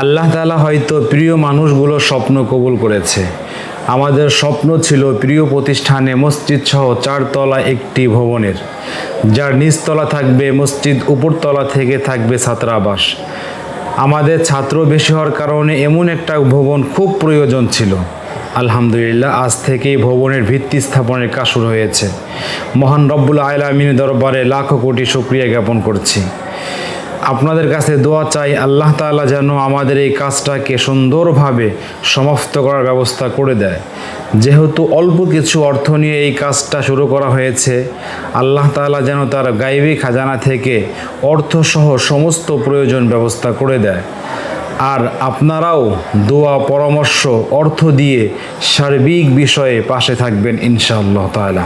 আল্লাহ তাআলা হয়তো প্রিয় মানুষগুলোর স্বপ্ন কবুল করেছে। আমাদের স্বপ্ন ছিল প্রিয় প্রতিষ্ঠানে মসজিদ সহ 4 তলা একটি ভবনের, যার নিচতলা থাকবে মসজিদ, উপরতলা থেকে থাকবে ছাত্রাবাস। আমাদের ছাত্র বেশি হওয়ার কারণে এমন একটা ভবন খুব প্রয়োজন ছিল। আলহামদুলিল্লাহ, আজ থেকেই ভবনের ভিত্তি স্থাপনের কাজ শুরু হয়েছে। মহান রব্বুল আলামিনের দরবারে লাখো কোটি শুকরিয়া জ্ঞাপন করছি। আপনাদের কাছে দোয়া চাই, আল্লাহ তাআলা যেন আমাদের এই কাজটাকে সুন্দরভাবে সমাপ্ত করার ব্যবস্থা করে দেয়। যেহেতু অল্প কিছু অর্থ নিয়ে এই কাজটা শুরু করা হয়েছে, আল্লাহ তাআলা যেন তার গায়বী খাজানা থেকে অর্থসহ সমস্ত প্রয়োজন ব্যবস্থা করে দেয়। আর আপনারাও দোয়া, পরামর্শ, অর্থ দিয়ে সার্বিক বিষয়ে পাশে থাকবেন ইনশাআল্লাহ তাআলা।